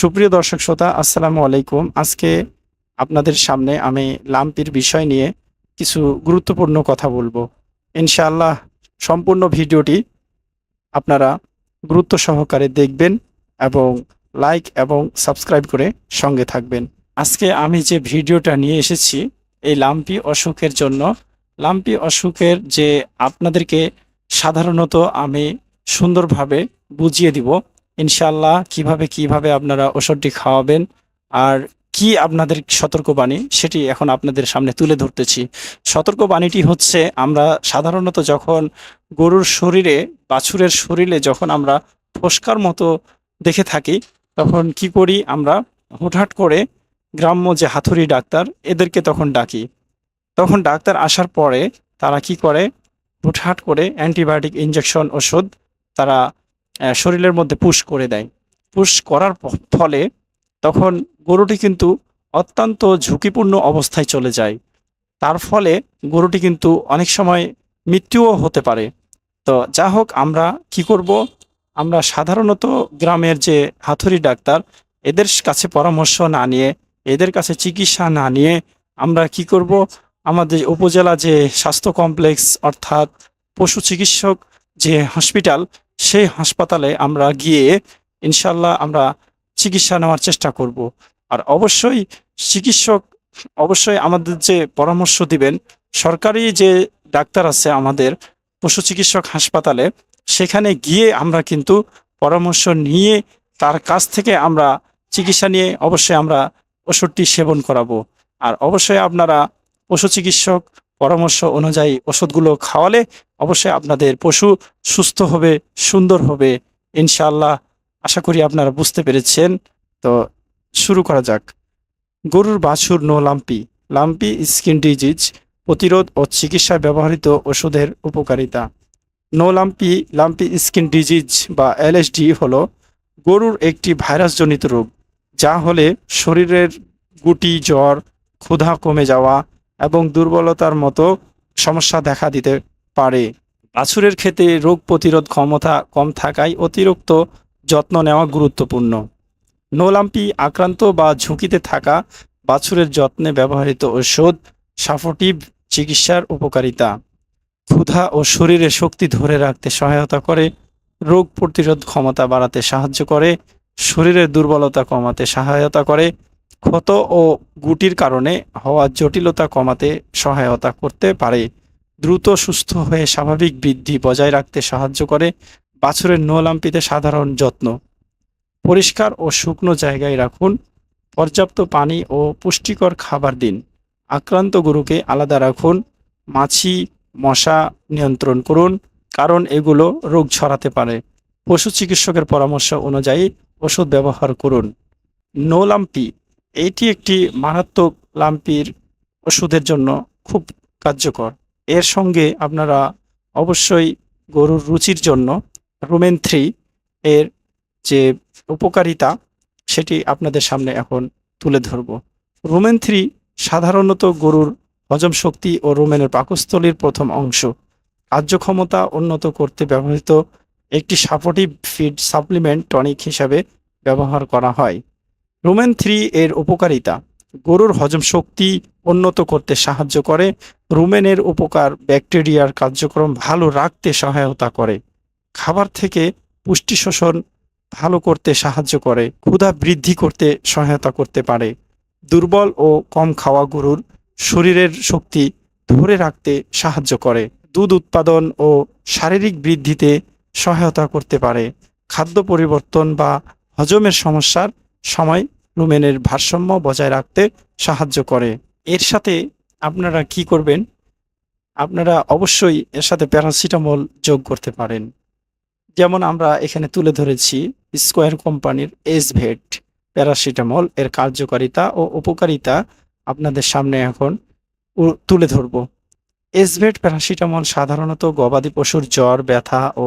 সুপ্রিয় দর্শক শ্রোতা, আসসালামু আলাইকুম। আজকে আপনাদের সামনে আমি লাম্পির বিষয় নিয়ে কিছু গুরুত্বপূর্ণ কথা বলবো। ইনশাআল্লাহ সম্পূর্ণ ভিডিওটি আপনারা গুরুত্ব সহকারে দেখবেন এবং লাইক এবং সাবস্ক্রাইব করে সঙ্গে থাকবেন। আজকে আমি যে ভিডিওটা নিয়ে এসেছি এই লাম্পি অসুখের জন্য। লাম্পি অসুখের যে আপনাদেরকে সাধারণত আমি সুন্দরভাবে বুঝিয়ে দিব ইনশাআল্লাহ কিভাবে আপনারা ওষুধটি খাওয়াবেন আর কি আপনাদের সতর্কবাণী সেটি এখন আপনাদের সামনে তুলে ধরতেছি। সতর্কবাণীটি হচ্ছে, আমরা সাধারণত যখন গরুর শরীরে, বাছুরের শরীরে যখন আমরা ফোস্কার মতো দেখে থাকি, তখন কি করি আমরা, হুটহাট করে গ্রাম্য যে হাতুড়ি ডাক্তার এদেরকে তখন ডাকি। তখন ডাক্তার আসার পরে তারা কি করে, হুটহাট করে অ্যান্টিবায়োটিক ইঞ্জেকশন ওষুধ তারা শরীরের মধ্যে পুশ করে দেয়। পুশ করার ফলে তখন গরুটি কিন্তু অত্যন্ত ঝুঁকিপূর্ণ অবস্থায় চলে যায়। তার ফলে গরুটি কিন্তু অনেক সময় মৃত্যুও হতে পারে। তো যা হোক, আমরা কি করব, আমরা সাধারণত গ্রামের যে হাতুড়ি ডাক্তার এদের কাছে পরামর্শ না নিয়ে, এদের কাছে চিকিৎসা না নিয়ে আমরা কি করব, আমাদের উপজেলা যে স্বাস্থ্য কমপ্লেক্স অর্থাৎ পশু চিকিৎসক যে হসপিটাল, সেই হাসপাতালে আমরা গিয়ে ইনশাল্লাহ আমরা চিকিৎসা নেওয়ার চেষ্টা করব। আর অবশ্যই চিকিৎসক অবশ্যই আমাদের যে পরামর্শ দিবেন, সরকারি যে ডাক্তার আছে আমাদের পশু চিকিৎসক হাসপাতালে, সেখানে গিয়ে আমরা কিন্তু পরামর্শ নিয়ে তার কাছ থেকে আমরা চিকিৎসা নিয়ে অবশ্যই আমরা ওষুধটি সেবন করাবো। আর অবশ্যই আপনারা পশু চিকিৎসক পরামর্শ অনুযায়ী ওষুধগুলো খাওয়ালে অবশ্যই আপনাদের পশু সুস্থ হবে, সুন্দর হবে ইনশাআল্লাহ। আশা করি আপনারা বুঝতে পেরেছেন। তো শুরু করা যাক। গরুর বাছুর no lumpy, lumpy skin disease প্রতিরোধ ও চিকিৎসায় ব্যবহৃত ওষুধের উপকারিতা। No lumpy, lumpy skin disease বা এলএসডি হলো গরুর একটি ভাইরাসজনিত রোগ, যা হলে শরীরের গুটি, জ্বর, ক্ষুধা কমে যাওয়া এবং দুর্বলতার মতো সমস্যা দেখা দিতে পারে। বাছুরের ক্ষেত্রে রোগ প্রতিরোধ ক্ষমতা কম থাকায় অতিরিক্ত যত্ন নেওয়া গুরুত্বপূর্ণ। নো লাম্পি আক্রান্ত বা ঝুঁকিতে থাকা বাছুরের যত্নে ব্যবহৃত ঔষধ। সাপোর্টিভ চিকিৎসার উপকারিতা: ক্ষুধা ও শরীরে শক্তি ধরে রাখতে সহায়তা করে, রোগ প্রতিরোধ ক্ষমতা বাড়াতে সাহায্য করে, শরীরের দুর্বলতা কমাতে সহায়তা করে, ক্ষত ও গুটির কারণে হওয়া জটিলতা কমাতে সহায়তা করতে পারে, দ্রুত সুস্থ হয়ে স্বাভাবিক বৃদ্ধি বজায় রাখতে সাহায্য করে। বাছুরের নো লাম্পিতে সাধারণ যত্ন: পরিষ্কার ও শুকনো জায়গায় রাখুন, পর্যাপ্ত পানি ও পুষ্টিকর খাবার দিন, আক্রান্ত গরুকে আলাদা রাখুন, মাছি, মশা নিয়ন্ত্রণ করুন, কারণ এগুলো রোগ ছড়াতে পারে। পশু চিকিৎসকের পরামর্শ অনুযায়ী ওষুধ ব্যবহার করুন। নো লাম্পি, এইটি একটি মারাত্মক লাম্পির ওষুধের জন্য খুব কার্যকর। এর সঙ্গে আপনারা অবশ্যই গরুর রুচির জন্য রুমেন 3 এর যে উপকারিতা সেটি আপনাদের সামনে এখন তুলে ধরব। রুমেন 3 সাধারণত গরুর হজম শক্তি ও রুমেনের পাকস্থলীর প্রথম অংশ কার্যক্ষমতা উন্নত করতে ব্যবহৃত একটি সাপোর্টিভ ফিড সাপ্লিমেন্ট টনিক হিসাবে ব্যবহার করা হয়। রুমেন 3 এর উপকারিতা: গরুর হজম শক্তি উন্নত করতে সাহায্য করে, রুমেনের উপকার ব্যাকটেরিয়ার কার্যক্রম ভালো রাখতে সহায়তা করে, খাবার থেকে পুষ্টি শোষণ ভালো করতে সাহায্য করে, ক্ষুধা বৃদ্ধি করতে সহায়তা করতে পারে, দুর্বল ও কম খাওয়া গরুর শরীরের শক্তি ধরে রাখতে সাহায্য করে, দুধ উৎপাদন ও শারীরিক বৃদ্ধিতে সহায়তা করতে পারে, খাদ্য পরিবর্তন বা হজমের সমস্যার সময় রুমেনের ভারসাম্য বজায় রাখতে সাহায্য করে। এর সাথে আপনারা কি করবেন, আপনারা অবশ্যই এর সাথে প্যারাসিটামল যোগ করতে পারেন। যেমন আমরা এখানে তুলে ধরেছি স্কোয়ার কোম্পানির এসভেট প্যারাসিটামল এর কার্যকারিতা ও উপকারিতা আপনাদের সামনে এখন তুলে ধরব। এসভেট প্যারাসিটামল সাধারণত গবাদি পশুর জ্বর, ব্যথা ও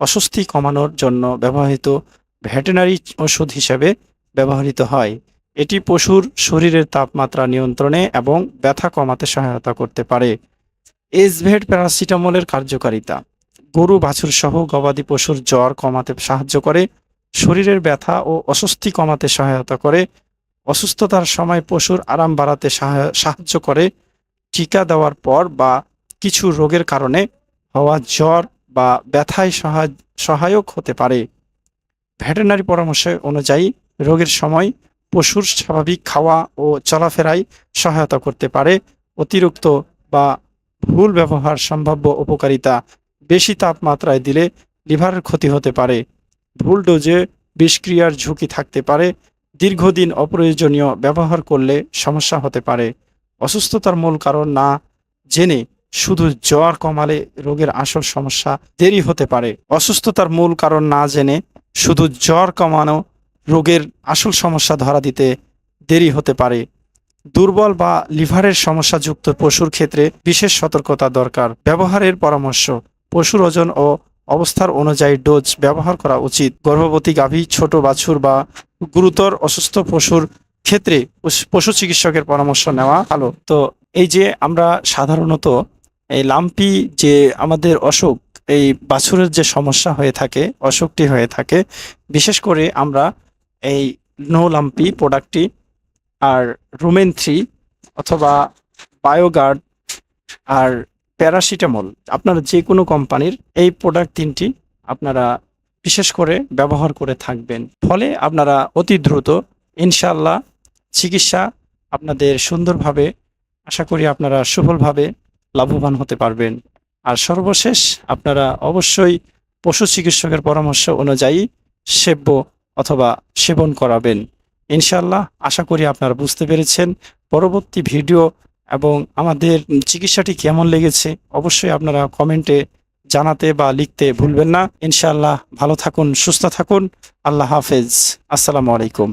অস্বস্তি কমানোর জন্য ব্যবহৃত ভেটেরিনারি ওষুধ হিসেবে ব্যবহৃত হয়। এটি পশুর শরীরের তাপমাত্রা নিয়ন্ত্রণে এবং ব্যথা কমাতে সহায়তা করতে পারে। এসভেট প্যারাসিটামলের কার্যকারিতা: গরু, বাছুর সহ গবাদি পশুর জ্বর কমাতে সাহায্য করে, শরীরের ব্যথা ও অস্বস্তি কমাতে সহায়তা করে, অসুস্থতার সময় পশুর আরাম বাড়াতে সাহায্য করে, টিকা দেওয়ার পর বা কিছু রোগের কারণে হওয়া জ্বর বা ব্যথায় সহায়ক হতে পারে। ভেটেরিনারি পরামর্শ অনুযায়ী রোগের সময় পশুর স্বাভাবিক খাওয়া ও চলাফেরায় সহায়তা করতে পারে। অতিরিক্ত বা ভুল ব্যবহার সম্ভাব্য উপকারিতা, বেশি তাপমাত্রায় দিলে লিভারের ক্ষতি হতে পারে, ভুল ডোজে বিষক্রিয়ার ঝুঁকি থাকতে পারে, দীর্ঘদিন অপ্রয়োজনীয় ব্যবহার করলে সমস্যা হতে পারে। অসুস্থতার মূল কারণ না জেনে শুধু জ্বর কমালে রোগের আসল সমস্যা দেরি হতে পারে। অসুস্থতার মূল কারণ না জেনে শুধু জ্বর কমানো রোগের আসল সমস্যা ধরা দিতে দেরি হতে পারে। দুর্বল বা লিভারের সমস্যাযুক্ত পশুর ক্ষেত্রে বিশেষ সতর্কতা দরকার। ব্যবহারের পরামর্শ: পশুর ওজন ও অবস্থার অনুযায়ী ডোজ ব্যবহার করা উচিত। গর্ভবতী গাভী, ছোট বাছুর বা গুরুতর অসুস্থ পশুর ক্ষেত্রে পশু চিকিৎসকের পরামর্শ নেওয়া ভালো। তো এই যে আমরা সাধারণত এই লাম্পি যে আমাদের অসুখ, এই বাছুরের যে সমস্যা হয়ে থাকে, অসুখটি হয়ে থাকে, বিশেষ করে আমরা এই নো লাম্পি প্রোডাক্টটি আর রুমেন 3 অথবা বায়োগার্ড আর প্যারাসিটামল, আপনারা যে কোনো কোম্পানির এই প্রোডাক্ট 3টি আপনারা বিশেষ করে ব্যবহার করে থাকবেন। ফলে আপনারা অতি দ্রুত ইনশাআল্লাহ চিকিৎসা আপনাদের সুন্দরভাবে, আশা করি আপনারা সফলভাবে লাভবান হতে পারবেন। আর সর্বশেষ আপনারা অবশ্যই পশু চিকিৎসকের পরামর্শ অনুযায়ী সেব্য অথবা সেবন করাবেন। ইনশাআল্লাহ আশা করি আপনারা বুঝতে পেরেছেন। পরবর্তী ভিডিও এবং আমাদের চিকিৎসাটি কেমন লেগেছে অবশ্যই আপনারা কমেন্টে জানাতে বা লিখতে ভুলবেন না। ইনশাআল্লাহ ভালো থাকুন, সুস্থ থাকুন। আল্লাহ হাফেজ। আসসালামু আলাইকুম।